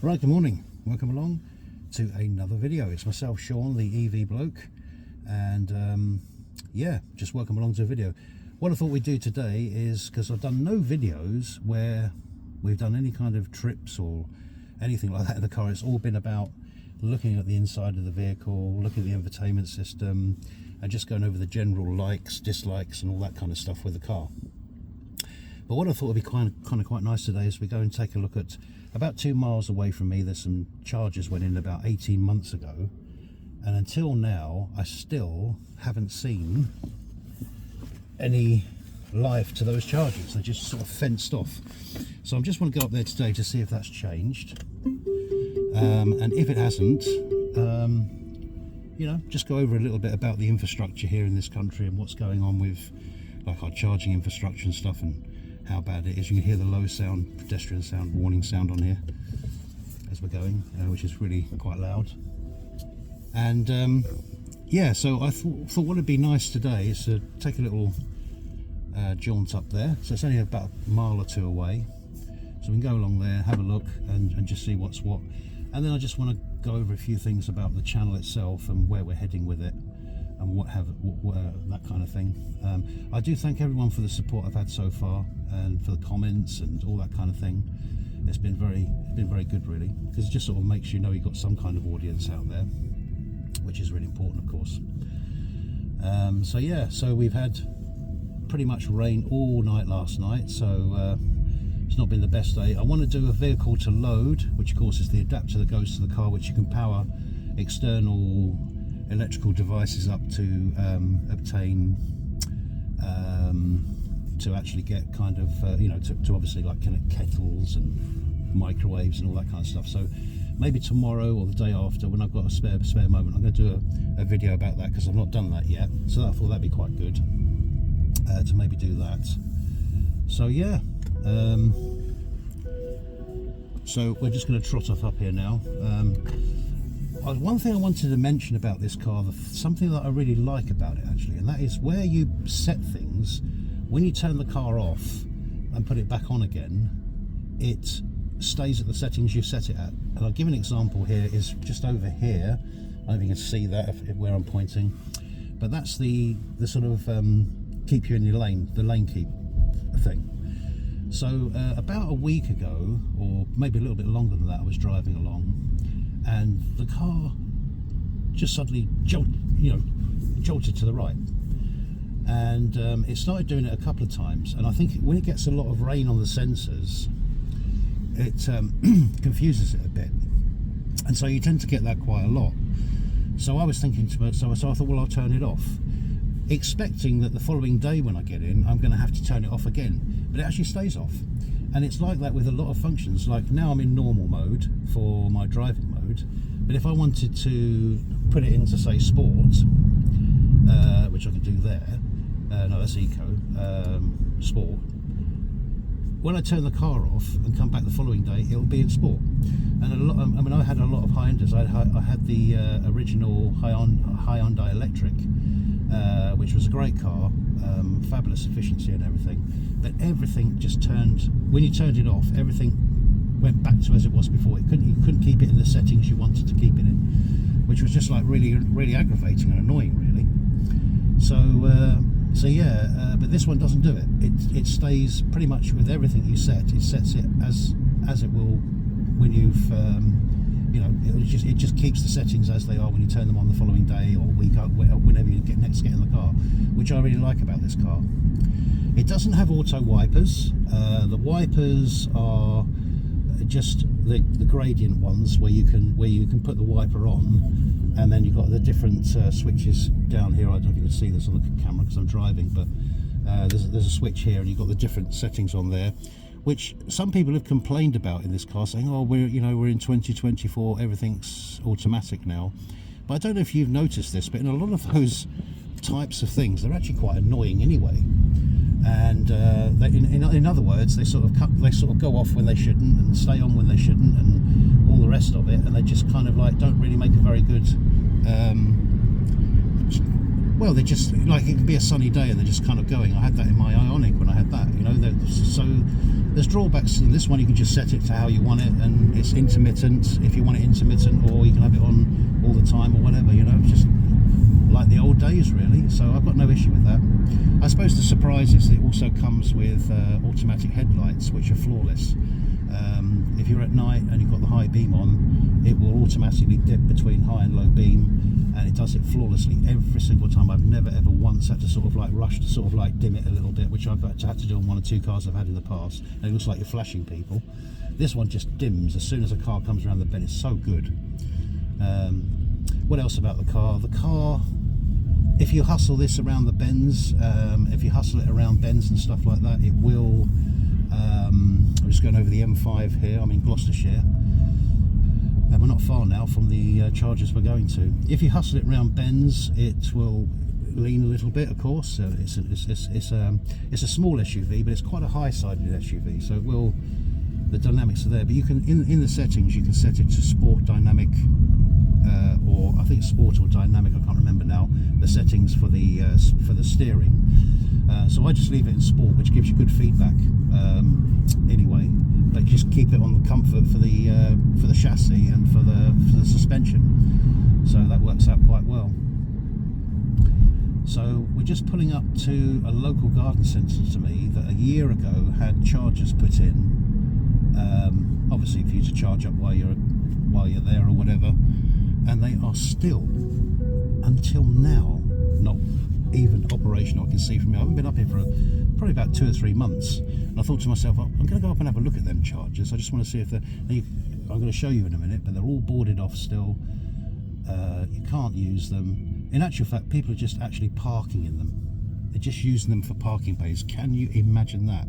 Right, good morning. Welcome along to another video. It's myself, Sean, the EV bloke, and yeah, just welcome along to a video. What I thought we'd do today is, because I've done no videos where we've done any kind of trips or anything like that in the car. It's all been about looking at the inside of the vehicle, looking at the infotainment system, and just going over the general likes, dislikes, and all that kind of stuff with the car. But what I thought would be quite nice today is we go and take a look at about 2 miles away from me. There's some chargers went in about 18 months ago, and until now I still haven't seen any life to those chargers. They're just sort of fenced off. So I just want to go up there today to see if that's changed, and if it hasn't, you know, just go over a little bit about the infrastructure here in this country and what's going on with like our charging infrastructure and stuff, and how bad it is. You can hear the low sound, pedestrian sound, warning sound on here as we're going, which is really quite loud. And yeah, so I thought what would be nice today is to take a little jaunt up there. So it's only about a mile or two away, so we can go along there, have a look, and just see what's what. And then I just want to go over a few things about the channel itself and where we're heading with it, and that kind of thing. I do thank everyone for the support I've had so far, and for the comments and all that kind of thing. It's been very good, really, because it just sort of makes you know you've got some kind of audience out there, which is really important, of course. So yeah, so we've had pretty much rain all night last night, so it's not been the best day. I want to do a vehicle to load, which of course is the adapter that goes to the car, which you can power external electrical devices up to obtain to actually get kind of you know, to obviously like connect kettles and microwaves and all that kind of stuff. So maybe tomorrow or the day after, when I've got a spare moment, I'm going to do a video about that, because I've not done that yet. So I thought that'd be quite good to maybe do that. So yeah, so we're just going to trot off up here now. One thing I wanted to mention about this car, something that I really like about it actually, and that is where you set things. When you turn the car off and put it back on again, it stays at the settings you set it at. And I'll give an example here, is just over here. I don't know if you can see that where I'm pointing, but that's the sort of keep you in your lane, the lane keep thing. So about a week ago, or maybe a little bit longer than that, I was driving along, and the car just suddenly jolted to the right, and it started doing it a couple of times. And I think when it gets a lot of rain on the sensors, it confuses it a bit, and so you tend to get that quite a lot. So I was thinking to myself, so I thought, well, I'll turn it off, expecting that the following day when I get in, I'm going to have to turn it off again, but it actually stays off. And it's like that with a lot of functions. Like now I'm in normal mode for my driving mode, but if I wanted to put it into, say, sport, which I can do there, no, that's eco, sport, when I turn the car off and come back the following day, it'll be in sport. And I had a lot of Hyundais. I had the original Hyundai Electric, which was a great car, fabulous efficiency and everything, but everything just turned, when you turned it off, everything went back to as it was before. You couldn't keep it in the settings you wanted to keep it in, which was just like really aggravating and annoying, really. So yeah, but this one doesn't do it. It stays pretty much with everything you set. It sets it as it will when you've you know, it just keeps the settings as they are when you turn them on the following day or week, or whenever you get in the car, which I really like about this car. It doesn't have auto wipers. The wipers are just the gradient ones where you can put the wiper on, and then you've got the different switches down here. I don't know if you can see this on the camera because I'm driving, but there's a switch here, and you've got the different settings on there, which some people have complained about in this car, saying, oh, we're in 2024, everything's automatic now. But I don't know if you've noticed this, but in a lot of those types of things, they're actually quite annoying anyway. And in other words, they sort of go off when they shouldn't, and stay on when they shouldn't, and all the rest of it, and they just kind of like don't really make a very good well, they just, like, it could be a sunny day and they're just kind of going. I had that in my Ioniq when I had that, you know, so There's drawbacks in this one. You can just set it to how you want it, and it's intermittent if you want it intermittent, or you can have it on all the time or whatever, you know, just like the old days really. So I've got no issue with that. I suppose the surprise is that it also comes with automatic headlights, which are flawless. If you're at night and you've got the high beam on, it will automatically dip between high and low beam, and it does it flawlessly every single time. I've never ever once had to sort of like rush to sort of like dim it a little bit, which I've had to do on 1 or 2 cars I've had in the past, and it looks like you're flashing people. This one just dims as soon as a car comes around the bend. It's so good. What else about the car? The car, if you hustle this around the bends, if you hustle it around bends and stuff like that, it will. I'm just going over the M5 here. I'm in Gloucestershire, and we're not far now from the charges we're going to. If you hustle it around bends, it will lean a little bit, of course. It's a small SUV, but it's quite a high-sided SUV, so it will. The dynamics are there, but you can in the settings you can set it to sport, dynamic, or I think it's sport or dynamic. I can't remember now. The settings for the steering. So I just leave it in sport, which gives you good feedback anyway. But just keep it on the comfort for the chassis and for the suspension. So that works out quite well. So we're just pulling up to a local garden centre to me that a year ago had chargers put in. Obviously for you to charge up while you're there or whatever, and they are still until now not even operational. I can see from here. I haven't been up here for probably about 2 or 3 months, and I thought to myself, I'm going to go up and have a look at them chargers. I just want to see if I'm going to show you in a minute, but they're all boarded off still. You can't use them. In actual fact, people are just actually parking in them. They're just using them for parking bays. Can you imagine that?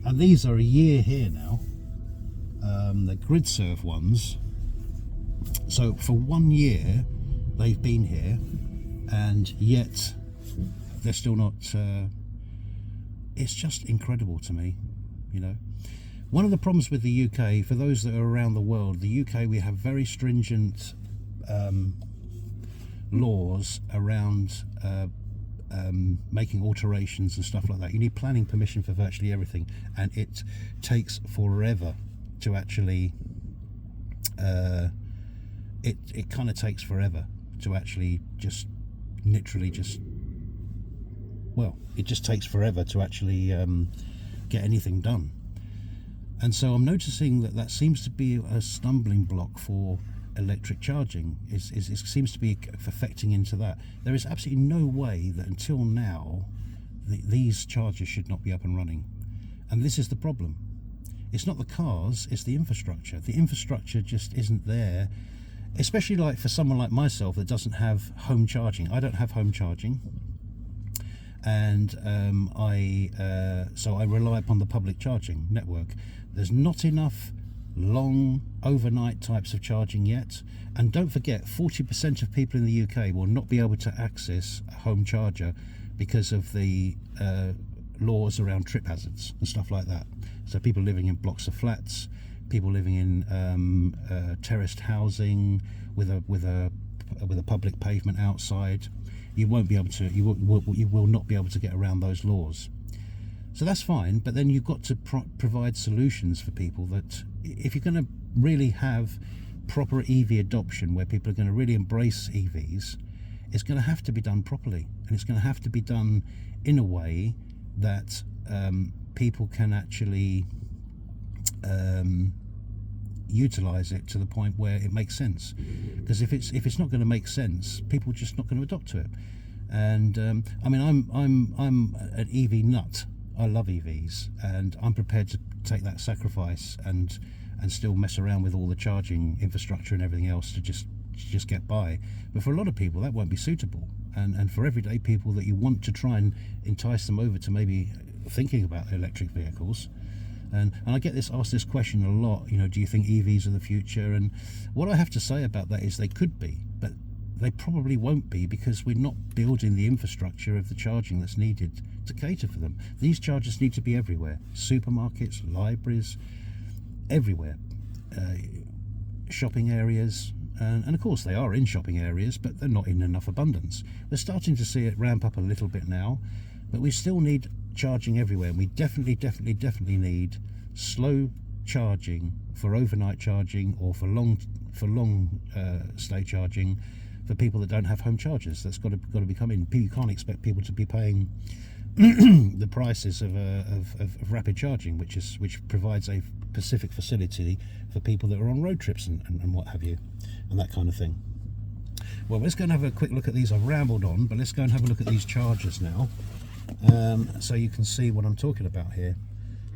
And these are a year here now. The grid serve ones. So for 1 year they've been here, and yet they're still not. It's just incredible to me, you know. One of the problems with the UK, for those that are around the world, the UK, we have very stringent laws around making alterations and stuff like that. You need planning permission for virtually everything, and it takes forever to actually it kind of takes forever to actually just literally just, well, it just takes forever to actually get anything done. And so I'm noticing that seems to be a stumbling block for electric charging. It seems to be affecting into that. There is absolutely no way that until now these chargers should not be up and running, and this is the problem. It's not the cars, it's the infrastructure. The infrastructure just isn't there, especially like for someone like myself that doesn't have home charging. I don't have home charging, and so I rely upon the public charging network. There's not enough long overnight types of charging yet, and don't forget 40% of people in the UK will not be able to access a home charger because of the laws around trip hazards and stuff like that. So people living in blocks of flats, people living in terraced housing with a public pavement outside, you won't be able to, you will not be able to get around those laws. So that's fine, but then you've got to provide solutions for people that, if you're going to really have proper EV adoption where people are going to really embrace EVs, it's going to have to be done properly, and it's going to have to be done in a way that people can actually utilize it to the point where it makes sense. Because if it's not going to make sense, people are just not going to adopt to it. And I mean, I'm an EV nut. I love EVs, and I'm prepared to take that sacrifice and still mess around with all the charging infrastructure and everything else to just get by. But for a lot of people that won't be suitable, and for everyday people that you want to try and entice them over to maybe thinking about electric vehicles. And I get asked this question a lot, you know, do you think EVs are the future? And what I have to say about that is they could be, but they probably won't be, because we're not building the infrastructure of the charging that's needed to cater for them. These chargers need to be everywhere. Supermarkets, libraries, everywhere. Shopping areas, and of course they are in shopping areas, but they're not in enough abundance. We're starting to see it ramp up a little bit now, but we still need charging everywhere. We definitely need slow charging for overnight charging, or for long stay charging for people that don't have home chargers. That's got to be coming. You can't expect people to be paying the prices of rapid charging, which provides a specific facility for people that are on road trips and what have you, and that kind of thing. Well, let's go and have a quick look at these. I've rambled on, but let's go and have a look at these chargers now, so you can see what I'm talking about here.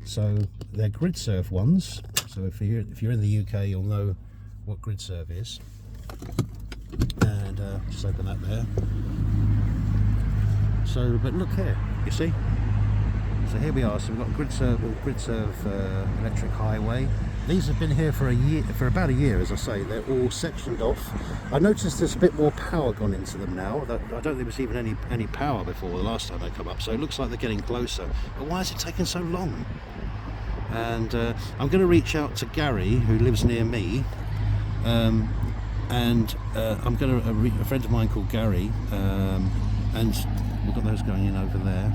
So they're GridServe ones. So if you're in the UK, you'll know what GridServe is. And just open that there. So, but look here, you see. So here we are. So we've got GridServe electric highway. These have been here for about a year, as I say. They're all sectioned off. I noticed there's a bit more power gone into them now. I don't think there was even any power before the last time they come up. So it looks like they're getting closer. But why is it taking so long? And I'm going to reach out to Gary, who lives near me, and I'm going to a friend of mine called Gary, and we've got those going in over there.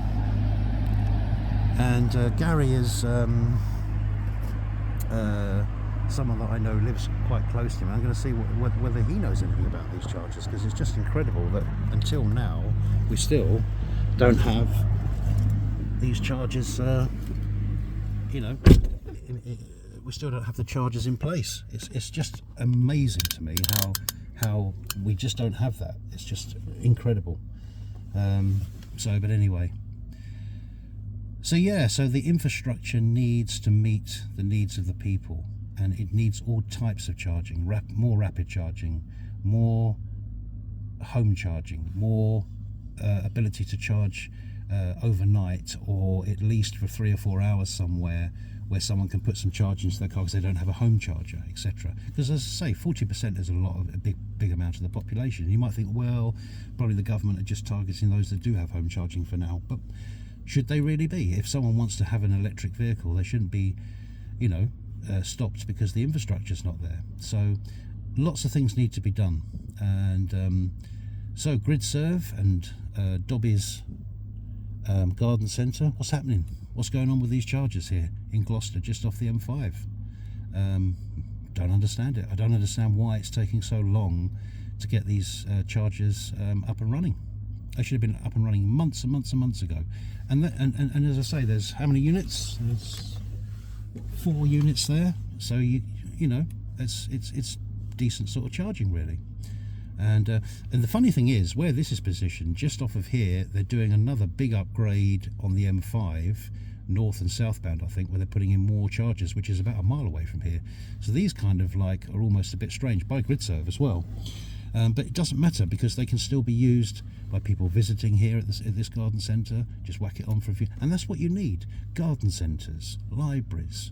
And Gary is someone that I know lives quite close to me. I'm going to see whether he knows anything about these chargers, because it's just incredible that until now we still don't have these chargers. You know, we still don't have the chargers in place. It's just amazing to me how we just don't have that. It's just incredible. But anyway. So yeah, so the infrastructure needs to meet the needs of the people, and it needs all types of charging, more rapid charging, more home charging, more ability to charge overnight, or at least for 3 or 4 hours somewhere where someone can put some charge into their car because they don't have a home charger, etc. Because as I say, 40% is a big amount of the population. You might think, well, probably the government are just targeting those that do have home charging for now, but should they really be? If someone wants to have an electric vehicle, they shouldn't be, you know, stopped because the infrastructure's not there. So lots of things need to be done. And so GridServe and Dobby's garden centre, what's happening? What's going on with these chargers here in Gloucester, just off the M5? Don't understand it. I don't understand why it's taking so long to get these chargers up and running. They should have been up and running months and months and months ago. And as I say, there's how many units? There's 4 units there. So you know, it's decent sort of charging really. And the funny thing is, where this is positioned, just off of here, they're doing another big upgrade on the M5, north and southbound, I think, where they're putting in more chargers, which is about a mile away from here. So these kind of like are almost a bit strange, by GridServe as well. But it doesn't matter, because they can still be used by people visiting here at this garden centre. Just whack it on for a few, and that's what you need. Garden centres, libraries,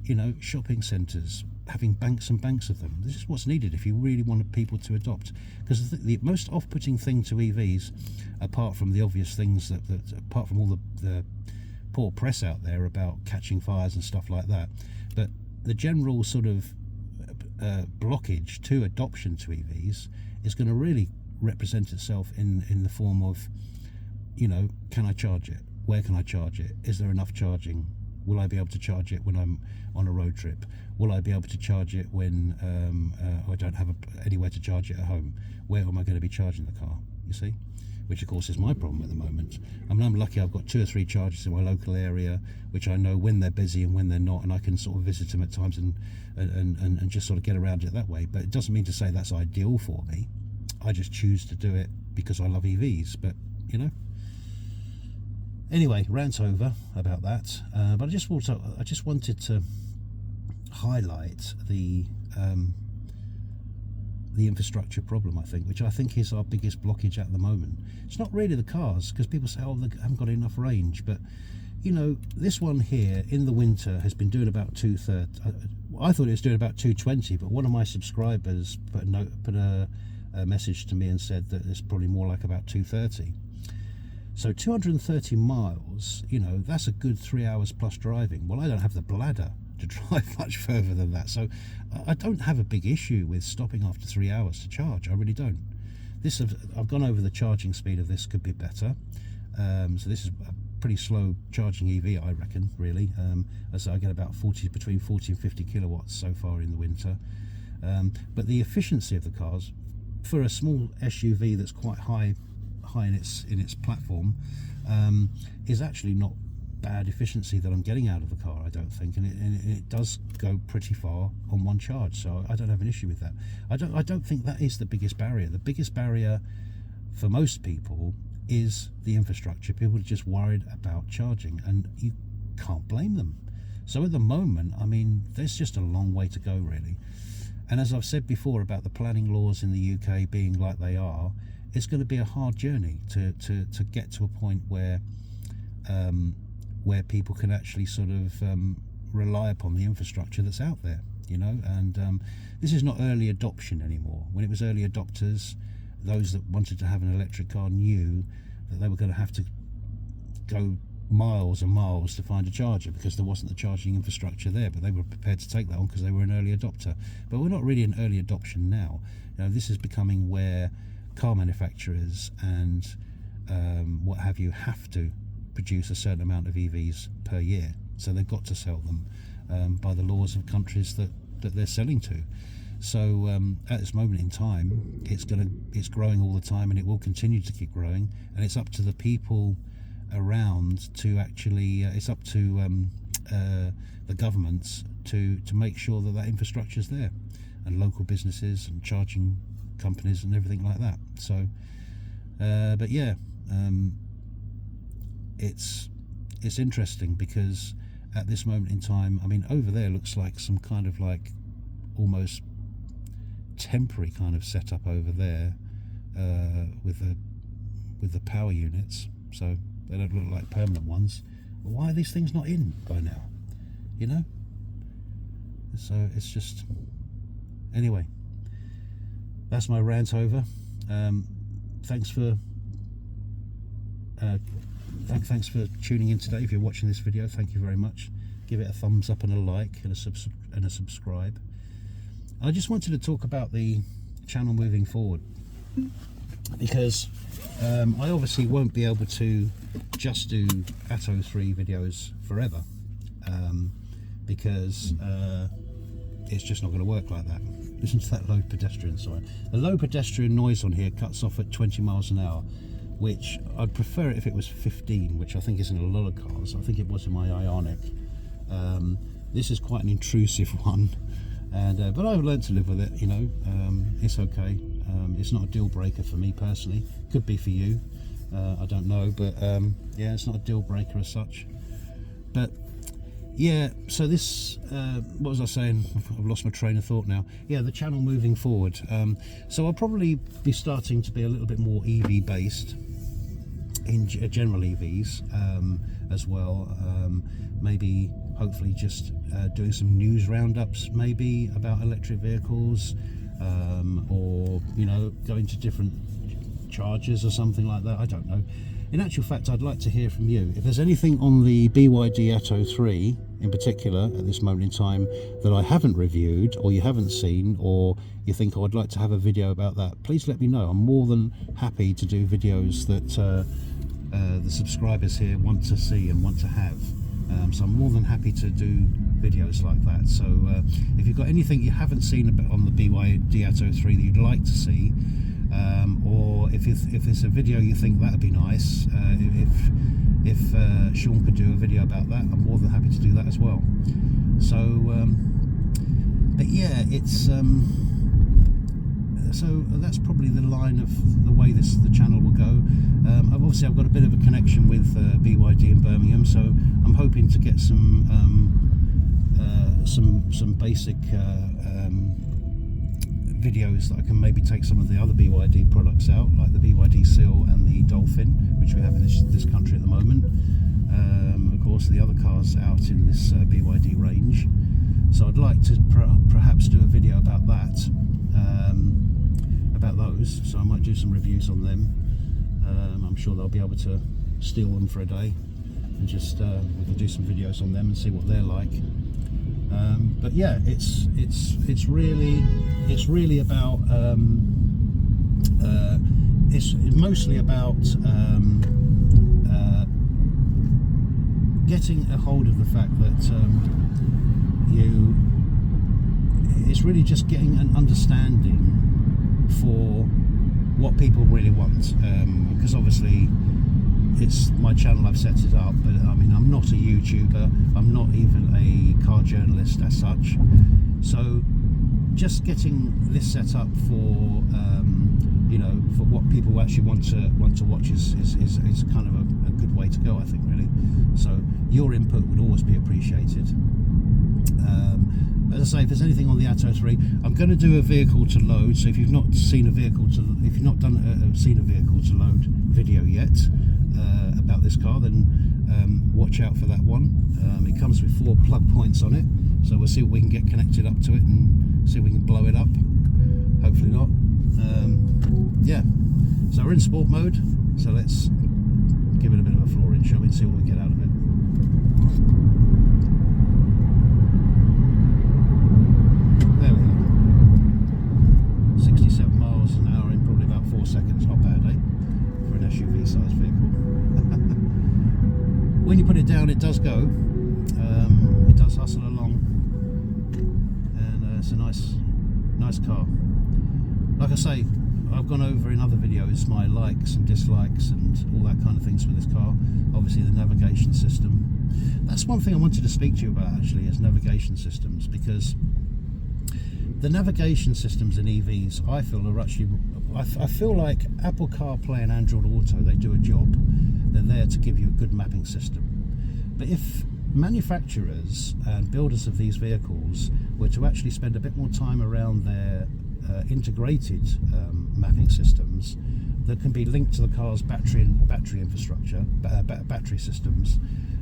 you know, shopping centres, having banks and banks of them. This is what's needed if you really want people to adopt. Because the most off-putting thing to EVs, apart from the obvious things that apart from all the poor press out there about catching fires and stuff like that, but the general sort of blockage to adoption to EVs is going to really represent itself in the form of, you know, can I charge it? Where can I charge it? Is there enough charging? Will I be able to charge it when I'm on a road trip? Will I be able to charge it when I don't have anywhere to charge it at home? Where am I going to be charging the car? You see? Which of course is my problem at the moment. I mean, I'm lucky I've got 2 or 3 chargers in my local area, which I know when they're busy and when they're not, and I can sort of visit them at times and just sort of get around it that way. But it doesn't mean to say that's ideal for me. I just choose to do it because I love EVs, but you know. Anyway, rant over about that. But I just wanted to highlight the infrastructure problem, I think, which I think is our biggest blockage at the moment. It's not really the cars, because people say, oh, they haven't got enough range, but you know, this one here in the winter has been doing about 230. I thought it was doing about 220, but one of my subscribers put a message to me and said that it's probably more like about 230. So 230 miles, you know, that's a good 3 hours plus driving. Well, I don't have the bladder to drive much further than that, so I don't have a big issue with stopping after 3 hours to charge. I really don't. I've gone over the charging speed of this, could be better. So this is pretty slow charging EV, I reckon, really. As I get about between 40 and 50 kilowatts so far in the winter. But the efficiency of the cars, for a small SUV that's quite high in its platform, is actually not bad efficiency that I'm getting out of the car, I don't think, and it does go pretty far on one charge, so I don't have an issue with that. I don't think that is the biggest barrier. The biggest barrier for most people is the infrastructure. People are just worried about charging, and you can't blame them. So at the moment, I mean, there's just a long way to go, really. And as I've said before about the planning laws in the UK being like they are, it's going to be a hard journey to get to a point where people can actually sort of rely upon the infrastructure that's out there, you know. And this is not early adoption anymore. When it was early adopters, those that wanted to have an electric car knew that they were going to have to go miles and miles to find a charger because there wasn't the charging infrastructure there, but they were prepared to take that on because they were an early adopter. But we're not really in early adoption now. You know, this is becoming where car manufacturers and what have you have to produce a certain amount of EVs per year, so they've got to sell them by the laws of countries that they're selling to. So at this moment in time, it's growing all the time, and it will continue to keep growing. And it's up to the people around to actually, it's up to the governments to make sure that infrastructure is there, and local businesses and charging companies and everything like that. So, but yeah, it's interesting because at this moment in time, I mean, over there looks like some kind of like almost temporary kind of setup over there with the power units, so they don't look like permanent ones. But why are these things not in by now, you know? So it's just, anyway, that's my rant over. Thanks for tuning in today. If you're watching this video, thank you very much. Give it a thumbs up and a like and a subscribe. I just wanted to talk about the channel moving forward, because I obviously won't be able to just do Atto3 videos forever, because it's just not going to work like that. Listen to that low pedestrian sign. The low pedestrian noise on here cuts off at 20 miles an hour, which I'd prefer it if it was 15, which I think is in a lot of cars. I think it was in my Ioniq. This is quite an intrusive one, and but I've learned to live with it, you know. It's okay. It's not a deal breaker for me personally. Could be for you, I don't know, but yeah, it's not a deal breaker as such. But yeah, so this, what was I saying? I've lost my train of thought now. Yeah, the channel moving forward. So I'll probably be starting to be a little bit more EV based, in general EVs as well. Maybe, hopefully, just doing some news roundups, maybe about electric vehicles, or, you know, going to different chargers or something like that. I don't know. In actual fact, I'd like to hear from you. If there's anything on the BYD Atto3 in particular at this moment in time that I haven't reviewed, or you haven't seen, or you think, oh, I'd like to have a video about that, please let me know. I'm more than happy to do videos that the subscribers here want to see and want to have. So I'm more than happy to do videos like that. So if you've got anything you haven't seen on the BYD Atto3 that you'd like to see, or if there's a video you think that'd be nice, if Sean could do a video about that, I'm more than happy to do that as well. So but yeah, it's so that's probably the line of the way the channel will go. I've got a bit of a connection with BYD in Birmingham, so I'm hoping to get some basic videos that I can maybe take some of the other BYD products out, like the BYD Seal and the Dolphin, which we have in this country at the moment. Of course, the other cars out in this BYD range. So I'd like to perhaps do a video about that, about those. So I might do some reviews on them. I'm sure they'll be able to steal them for a day, and just we can do some videos on them and see what they're like. But yeah, it's really about it's mostly about getting a hold of the fact that it's really just getting an understanding for what people really want, because obviously it's my channel, I've set it up, but I mean, I'm not a YouTuber, I'm not even a car journalist as such, so just getting this set up for you know, for what people actually want to watch is kind of a good way to go, I think, really. So your input would always be appreciated. As I say, if there's anything on the Atto 3, I'm going to do a vehicle to load. So if you've not seen a vehicle to, if you've not seen a vehicle to load video yet about this car, then watch out for that one. It comes with 4 plug points on it, so we'll see what we can get connected up to it and see if we can blow it up. Hopefully not. Yeah. So we're in sport mode. So let's give it a bit of a floor in, shall we? And see what we get out of it. There we are. 67 miles an hour in probably about 4 seconds. Not bad, eh? For an SUV sized vehicle. When you put it down, it does go. It does hustle along, and it's a nice car. Like I say, I've gone over in other videos my likes and dislikes and all that kind of things for this car. Obviously the navigation system. That's one thing I wanted to speak to you about, actually, is navigation systems, because the navigation systems in EVs, I feel, are actually, I feel like Apple CarPlay and Android Auto, they do a job. They're there to give you a good mapping system. But if manufacturers and builders of these vehicles were to actually spend a bit more time around their integrated mapping systems that can be linked to the car's battery infrastructure, battery systems,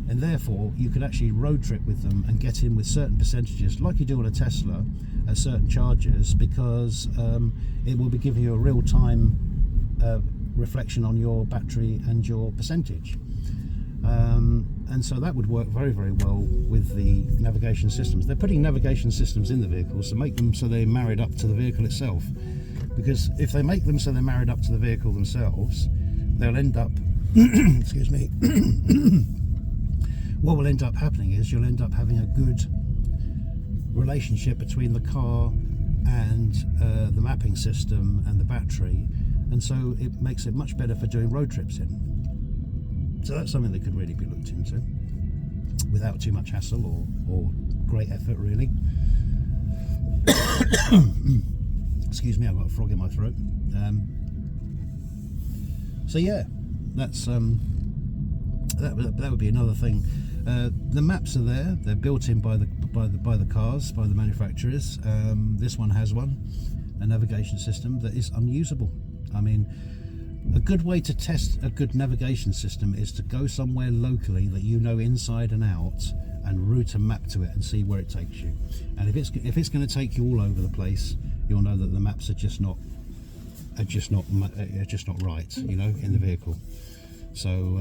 and therefore you could actually road trip with them and get in with certain percentages, like you do on a Tesla, at certain charges, because it will be giving you a real-time reflection on your battery and your percentage. And so that would work very, very well with the navigation systems. They're putting navigation systems in the vehicles to make them so they're married up to the vehicle itself. Because if they make them so they're married up to the vehicle themselves, they'll end up, excuse me, what will end up happening is you'll end up having a good relationship between the car and the mapping system and the battery, and so it makes it much better for doing road trips in. So that's something that could really be looked into without too much hassle or great effort, really. Excuse me, I've got a frog in my throat. So yeah, that's that would be another thing. The maps are there; they're built in by the cars, by the manufacturers. This one has one, a navigation system that is unusable. I mean, a good way to test a good navigation system is to go somewhere locally that you know inside and out, and route a map to it and see where it takes you. And if it's going to take you all over the place, you'll know that the maps are just not right, you know, in the vehicle. So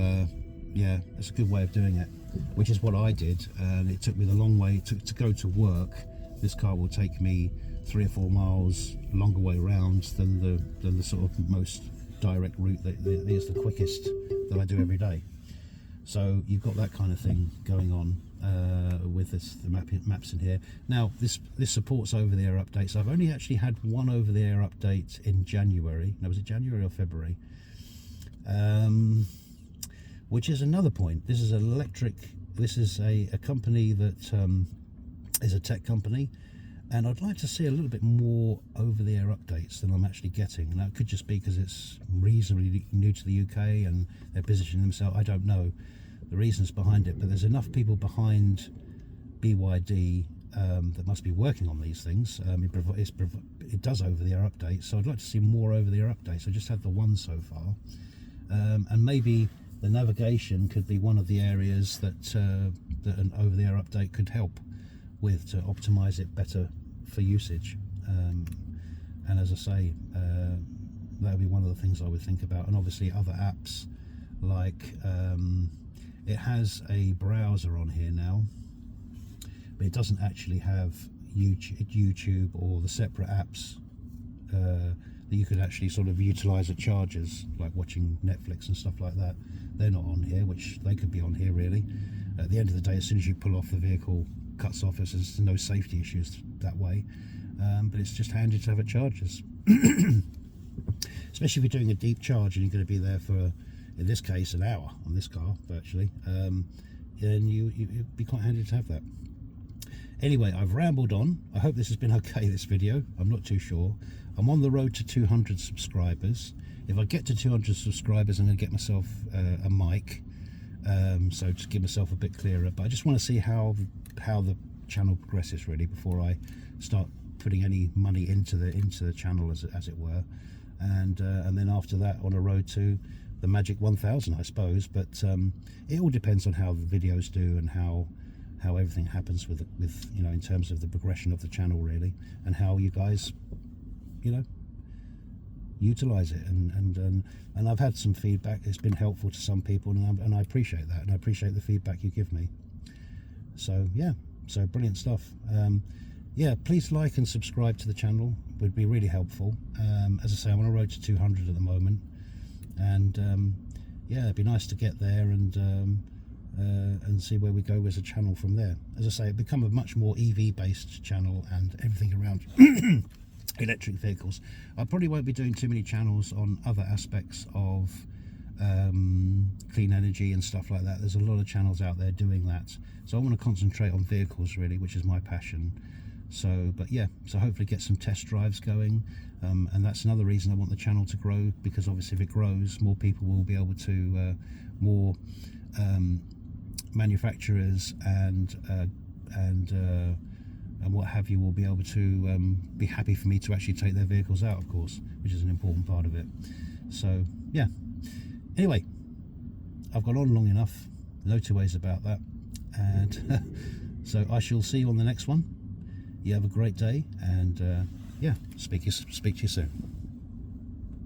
yeah, it's a good way of doing it, which is what I did, and it took me the long way to go to work. This car will take me 3 or 4 miles longer way round than the sort of most direct route that is the quickest that I do every day. So you've got that kind of thing going on with the maps in here. Now this supports over-the-air updates. I've only actually had one over-the-air update in January. Now, was it January or February? Which is another point. This is electric. This is a company that is a tech company, and I'd like to see a little bit more over-the-air updates than I'm actually getting. Now, it could just be because it's reasonably new to the UK and they're positioning themselves. I don't know the reasons behind it, but there's enough people behind BYD that must be working on these things. It does over-the-air updates, so I'd like to see more over-the-air updates. I just had the one so far, and maybe the navigation could be one of the areas that an over-the-air update could help with, to optimize it better for usage. And as I say, that would be one of the things I would think about. And obviously other apps, like it has a browser on here now, but it doesn't actually have YouTube or the separate apps that you could actually sort of utilize at chargers, like watching Netflix and stuff like that. They're not on here, which they could be on here, really. at the end of the day, as soon as you pull off, the vehicle cuts off. There's no safety issues that way, but it's just handy to have it chargers. Especially if you're doing a deep charge and you're going to be there for, in this case, an hour on this car virtually, then it'd be quite handy to have that. Anyway, I've rambled on. I hope this has been okay, this video. I'm not too sure. I'm on the road to 200 subscribers. If I get to 200 subscribers, I'm going to get myself a mic, so just give myself a bit clearer. But I just want to see how the channel progresses, really, before I start putting any money into the channel, as it were. And then after that, on a road to the magic 1,000, I suppose. But it all depends on how the videos do and how everything happens with you know, in terms of the progression of the channel, really, and how you guys, you know, utilize it. And I've had some feedback. It's been helpful to some people, and I appreciate that, and I appreciate the feedback you give me. So yeah, so brilliant stuff. Yeah, please like and subscribe to the channel. Would be really helpful. As I say, I'm on a road to 200 at the moment, and yeah, it'd be nice to get there and see where we go as a channel from there. As I say, it become a much more EV based channel and everything around electric vehicles. I probably won't be doing too many channels on other aspects of clean energy and stuff like that. There's a lot of channels out there doing that, so I want to concentrate on vehicles, really, which is my passion. So, but yeah, so hopefully get some test drives going, and that's another reason I want the channel to grow, because obviously if it grows, more people will be able to, more manufacturers and what have you will be able to be happy for me to actually take their vehicles out, of course, which is an important part of it. So yeah, anyway, I've gone on long enough, no two ways about that, and so I shall see you on the next one. You have a great day, and yeah, speak to you soon.